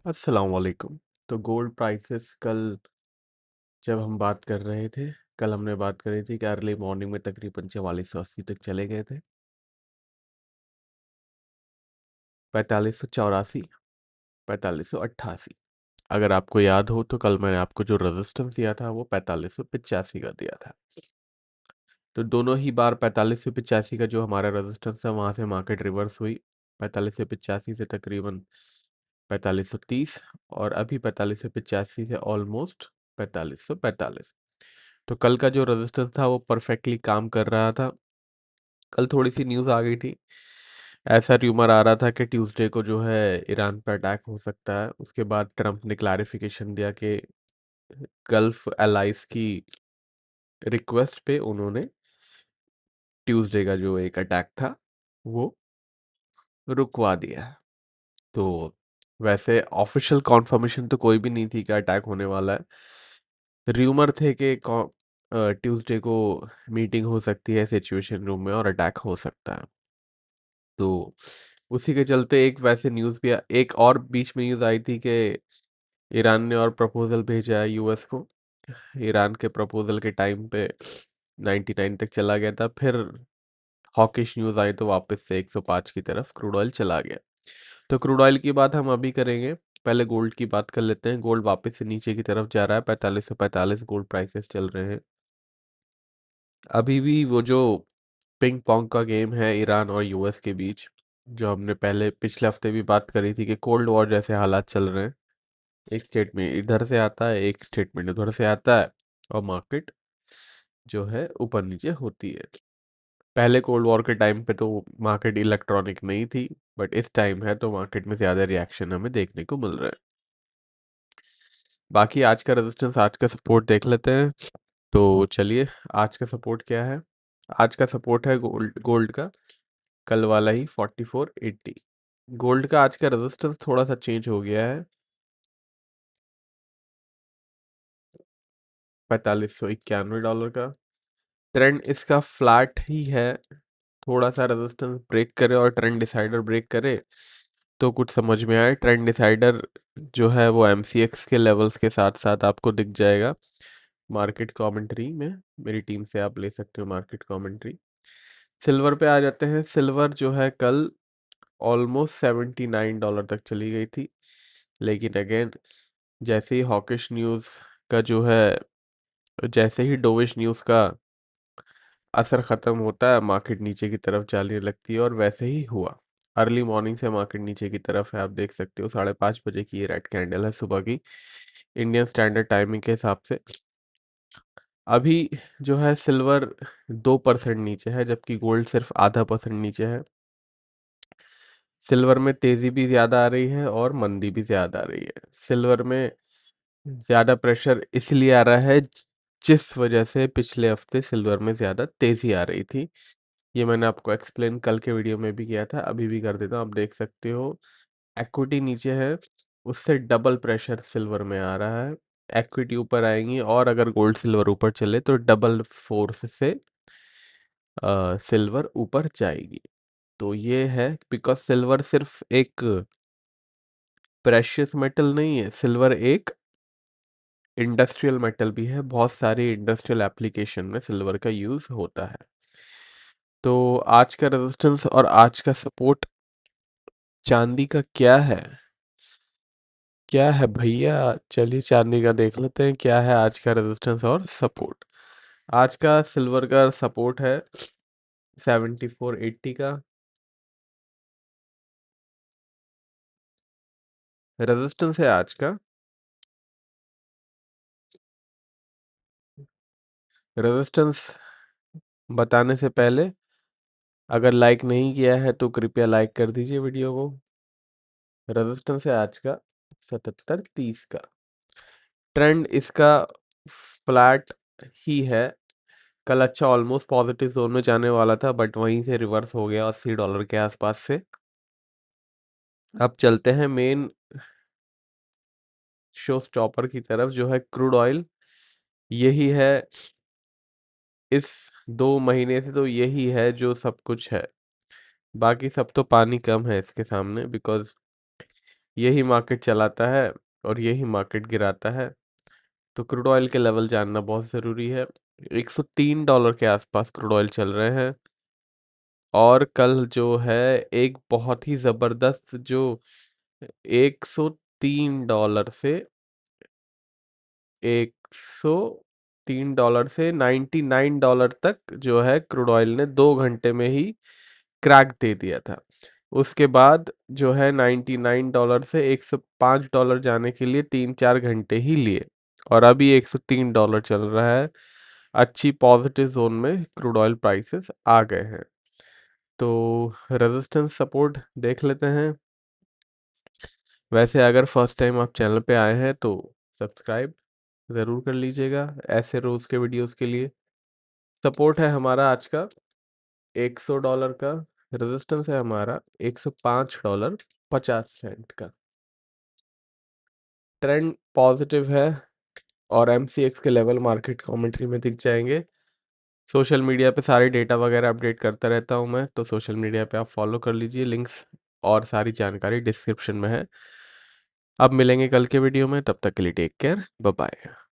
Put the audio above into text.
अस्सलाम वालेकुम। तो गोल्ड प्राइसेस कल जब हम बात कर रहे थे, कल हमने बात करी थी कि अर्ली मॉर्निंग में तकरीबन 4480 तक चले गए थे। 4584, 4588। अगर आपको याद हो तो कल मैंने आपको जो रेजिस्टेंस दिया था वो 4585 का दिया था। तो दोनों ही बार 4585 का जो हमारा रेजिस्टेंस था वहां से मार्केट रिवर्स हुई 4585 से तकरीबन 4530, और अभी 4585 से ऑलमोस्ट 4545। तो कल का जो रेजिस्टेंस था वो परफेक्टली काम कर रहा था। कल थोड़ी सी न्यूज़ आ गई थी, ऐसा र्यूमर आ रहा था कि ट्यूसडे को जो है ईरान पर अटैक हो सकता है। उसके बाद ट्रम्प ने क्लैरिफिकेशन दिया कि गल्फ एलाइज की रिक्वेस्ट पे उन्होंने ट्यूसडे का जो एक अटैक था वो रुकवा दिया है। तो वैसे ऑफिशियल कॉन्फर्मेशन तो कोई भी नहीं थी कि अटैक होने वाला है। र्यूमर थे कि ट्यूसडे को मीटिंग हो सकती है सिचुएशन रूम में और अटैक हो सकता है। तो उसी के चलते एक वैसे न्यूज़ भी एक और बीच में न्यूज़ आई थी कि ईरान ने और प्रपोजल भेजा है यूएस को। ईरान के प्रपोजल के टाइम पे 99 तक चला गया था, फिर हॉकिश न्यूज़ आई तो वापस से 105 की तरफ क्रूड ऑयल चला गया। तो क्रूड ऑयल की बात हम अभी करेंगे, पहले गोल्ड की बात कर लेते हैं। गोल्ड वापस से नीचे की तरफ जा रहा है, 4545 गोल्ड प्राइसेस चल रहे हैं। अभी भी वो जो पिंग पोंग का गेम है ईरान और यूएस के बीच, जो हमने पहले पिछले हफ्ते भी बात करी थी कि कोल्ड वॉर जैसे हालात चल रहे हैं। एक स्टेटमेंट इधर से आता है, एक स्टेटमेंट उधर से आता है, और मार्केट जो है ऊपर नीचे होती है। पहले कोल्ड वॉर के टाइम पे तो मार्केट इलेक्ट्रॉनिक नहीं थी, बट इस टाइम है तो मार्केट में ज़्यादा रिएक्शन हमें देखने को मिल रहा है। बाकी आज का रेजिस्टेंस, आज का सपोर्ट देख लेते हैं। तो चलिए, आज का सपोर्ट क्या है? आज का सपोर्ट है गोल्ड गोल्ड का, कल वाला ही 4480। गोल्ड का आज का रेजिस्टेंस थोड़ा सा चेंज हो गया है, 4591 का। ट्रेंड इसका फ्लैट ही है, थोड़ा सा रेजिस्टेंस ब्रेक करे और ट्रेंड डिसाइडर ब्रेक करे तो कुछ समझ में आए। ट्रेंड डिसाइडर जो है वो एमसीएक्स के लेवल्स के साथ साथ आपको दिख जाएगा मार्केट कमेंट्री में। मेरी टीम से आप ले सकते हो मार्केट कमेंट्री। सिल्वर पे आ जाते हैं। सिल्वर जो है कल ऑलमोस्ट $79 तक चली गई थी, लेकिन अगेन जैसे ही हॉकिश न्यूज़ का जो है, जैसे ही डोविश न्यूज़ का असर ख़त्म होता है मार्केट नीचे की तरफ जाने लगती है, और वैसे ही हुआ। अर्ली मॉर्निंग से मार्केट नीचे की तरफ है, आप देख सकते हो 5:30 बजे की ये रेड कैंडल है सुबह की इंडियन स्टैंडर्ड टाइमिंग के हिसाब से। अभी जो है सिल्वर 2% नीचे है, जबकि गोल्ड सिर्फ ½ % नीचे है। सिल्वर में तेज़ी भी ज़्यादा आ रही है और मंदी भी ज़्यादा आ रही है। सिल्वर में ज़्यादा प्रेशर इसलिए आ रहा है जिस वजह से पिछले हफ्ते सिल्वर में ज़्यादा तेज़ी आ रही थी। ये मैंने आपको एक्सप्लेन कल के वीडियो में भी किया था, अभी भी कर देता हूँ। आप देख सकते हो इक्विटी नीचे है, उससे डबल प्रेशर सिल्वर में आ रहा है। इक्विटी ऊपर आएंगी और अगर गोल्ड सिल्वर ऊपर चले तो डबल फोर्स से सिल्वर ऊपर जाएगी। तो ये है बिकॉज सिल्वर सिर्फ एक प्रेशियस मेटल नहीं है, सिल्वर एक इंडस्ट्रियल मेटल भी है। बहुत सारी इंडस्ट्रियल एप्लीकेशन में सिल्वर का यूज़ होता है। तो आज का रेजिस्टेंस और आज का सपोर्ट चांदी का क्या है? क्या है भैया? चलिए चांदी का देख लेते हैं क्या है आज का रेजिस्टेंस और सपोर्ट। आज का सिल्वर का सपोर्ट है 7480 का। रेजिस्टेंस है आज का, रेजिस्टेंस बताने से पहले अगर लाइक नहीं किया है तो कृपया लाइक कर दीजिए वीडियो को। रेजिस्टेंस है आज का 7730 का। ट्रेंड इसका फ्लैट ही है। कल अच्छा ऑलमोस्ट पॉजिटिव जोन में जाने वाला था, बट वहीं से रिवर्स हो गया $80 के आसपास से। अब चलते हैं मेन शो स्टॉपर की तरफ, जो है क्रूड ऑयल। यही है, इस 2 महीने से तो यही है जो सब कुछ है। बाकी सब तो पानी कम है इसके सामने, बिकॉज यही मार्केट चलाता है और यही मार्केट गिराता है। तो क्रूड ऑयल के लेवल जानना बहुत ज़रूरी है। $103 के आसपास क्रूड ऑयल चल रहे हैं और कल जो है एक बहुत ही ज़बरदस्त जो $103 से $103 से $99 तक जो है क्रूड ऑयल ने 2 घंटे में ही क्रैक दे दिया था। उसके बाद जो है $99 से $105 जाने के लिए 3-4 घंटे ही लिए और अभी $103 चल रहा है। अच्छी पॉजिटिव ज़ोन में क्रूड ऑयल प्राइसेस आ गए हैं। तो रेजिस्टेंस सपोर्ट देख लेते हैं। वैसे अगर फर्स्ट टाइम आप चैनल पे आए हैं तो सब्सक्राइब ज़रूर कर लीजिएगा ऐसे रोज़ के वीडियोस के लिए। सपोर्ट है हमारा आज का $100 का, रेजिस्टेंस है हमारा $105.50 का। ट्रेंड पॉजिटिव है और एमसीएक्स के लेवल मार्केट कमेंट्री में दिख जाएंगे। सोशल मीडिया पे सारी डेटा वगैरह अपडेट करता रहता हूँ मैं, तो सोशल मीडिया पे आप फॉलो कर लीजिए। लिंक्स और सारी जानकारी डिस्क्रिप्शन में है। अब मिलेंगे कल के वीडियो में, तब तक के लिए टेक केयर, बाय बाय।